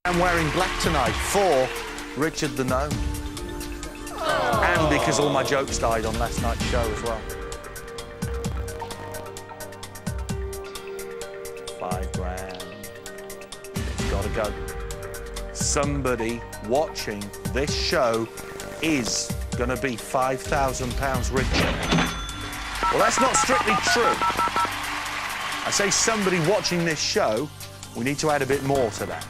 I'm wearing black tonight for Richard the Gnome. And because all my jokes died on last night's show as well. £5,000. It's got to go. Somebody watching this show is going to be £5,000 richer. Well, that's not strictly true. I say somebody watching this show, we need to add a bit more to that.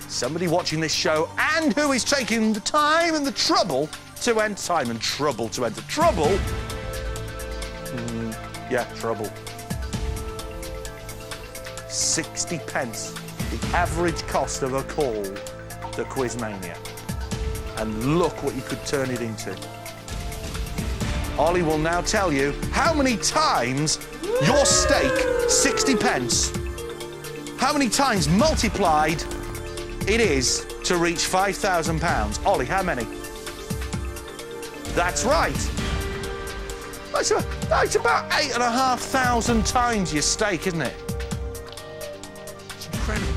Somebody watching this show and who is taking the time and the trouble to enter trouble. 60 pence, the average cost of a call to Quizmania. And look what you could turn it into. Ollie will now tell you how many times your stake, 60 pence, how many times multiplied it is to reach £5,000. Ollie, how many? That's right. That's about 8,500 times your stake, isn't it? It's incredible.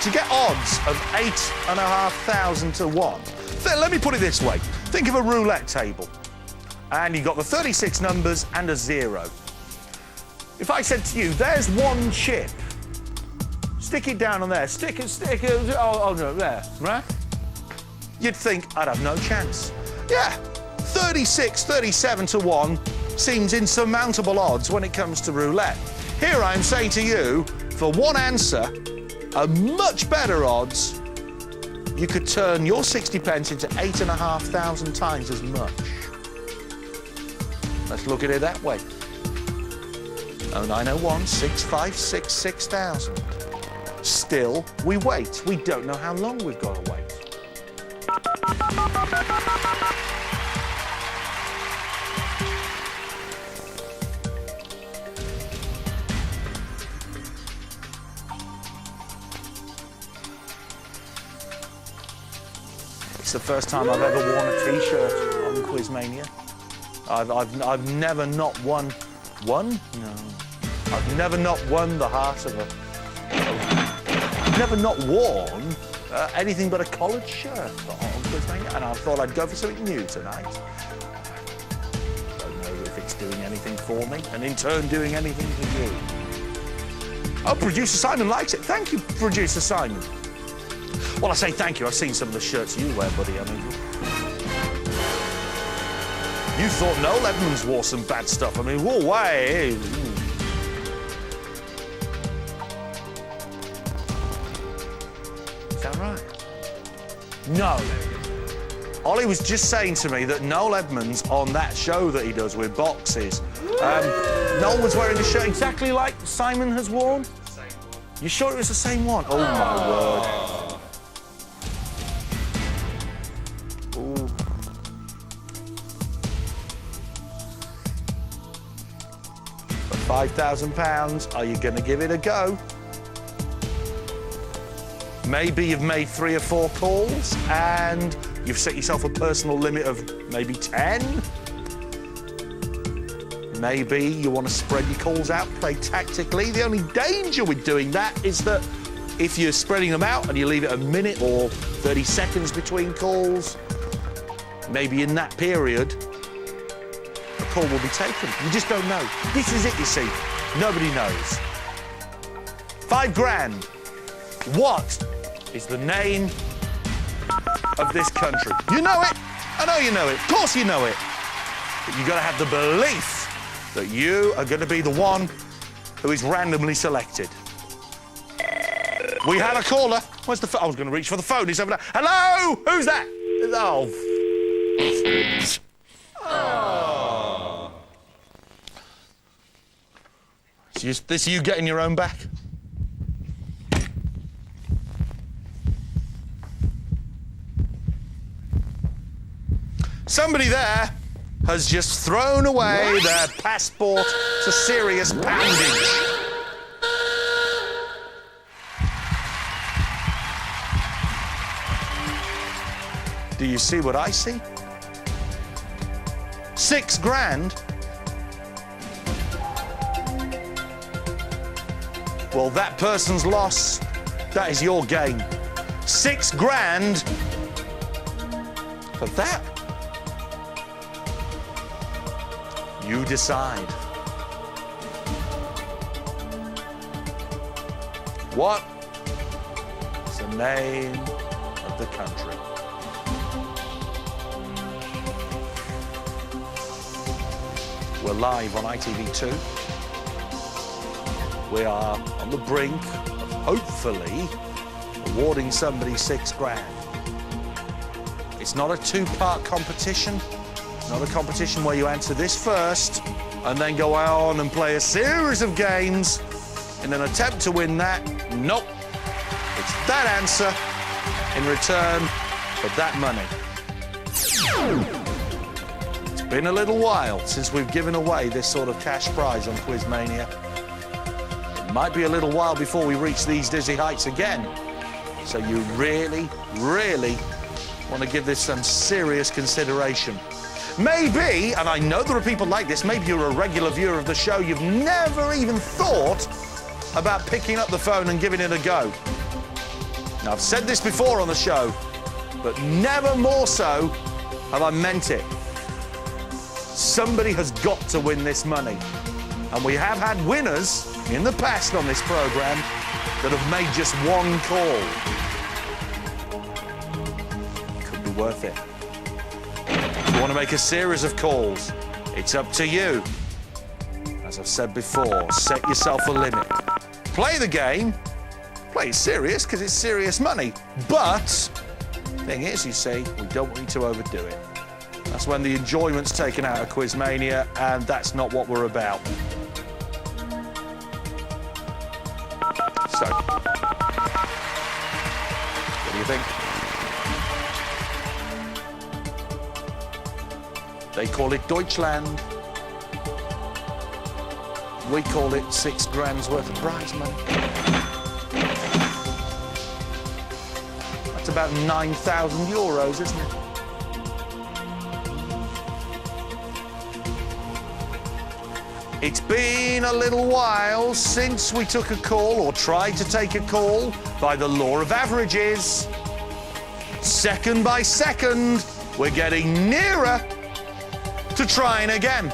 To get odds of 8,500 to 1, let me put it this way. Think of a roulette table. And you've got the 36 numbers and a 0. If I said to you, there's one chip, stick it down on there, stick it, oh no, there, right? You'd think I'd have no chance. Yeah, 36, 37 to 1 seems insurmountable odds when it comes to roulette. Here I'm saying to you, for one answer, a much better odds, you could turn your 60 pence into 8,500 times as much. Let's look at it that way. 0901 656 6000. Still, we wait. We don't know how long we've got to wait. It's the first time I've ever worn a T-shirt on Quizmania. I've never not won. No. I've never not won the heart of a... I've never not worn anything but a collared shirt on Quizmania, and I thought I'd go for something new tonight. Don't know if it's doing anything for me, and in turn doing anything for you. Oh, Producer Simon likes it. Thank you, Producer Simon. Well, I say thank you. I've seen some of the shirts you wear, buddy. I mean, you thought Noel Edmonds wore some bad stuff. I mean, whoa, way. Is that right? No. Ollie was just saying to me that Noel Edmonds, on that show that he does with boxes, Noel was wearing a shirt exactly like Simon has worn. You sure it was the same one? Oh, my word. £5,000, are you going to give it a go? Maybe you've made 3 or 4 calls and you've set yourself a personal limit of maybe 10. Maybe you want to spread your calls out, play tactically. The only danger with doing that is that if you're spreading them out and you leave it a minute or 30 seconds between calls, maybe in that period, call will be taken. You just don't know. This is it, you see. Nobody knows. £5,000. What is the name of this country? You know it. I know you know it. Of course you know it. But you've got to have the belief that you are going to be the one who is randomly selected. We have a caller. Where's the phone? I was going to reach for the phone. He's over there. Hello? Who's that? Oh. This you getting your own back? Somebody there has just thrown away their passport to serious poundage. Do you see what I see? £6,000. Well, that person's loss That is your game. 6 grand for that. You decide. What is the name of the country? We're live on ITV2. We are on the brink of hopefully awarding somebody 6 grand. It's not a 2-part competition. It's not a competition where you answer this first and then go on and play a series of games in an attempt to win that. Nope. It's that answer in return for that money. It's been a little while since we've given away this sort of cash prize on Quizmania. It might be a little while before we reach these dizzy heights again. So you really, really want to give this some serious consideration. Maybe, and I know there are people like this, maybe you're a regular viewer of the show, you've never even thought about picking up the phone and giving it a go. Now, I've said this before on the show, but never more so have I meant it. Somebody has got to win this money. And we have had winners in the past on this programme that have made just one call. Could be worth it. If you want to make a series of calls, it's up to you. As I've said before, set yourself a limit. Play the game, play it serious because it's serious money. But the thing is, you see, we don't want you to overdo it. That's when the enjoyment's taken out of Quizmania, and that's not what we're about. So, what do you think? They call it Deutschland. We call it 6 grand's worth of prize money. That's about 9,000 euros, isn't it? It's been a little while since we took a call, or tried to take a call, by the law of averages. Second by second, we're getting nearer to trying again.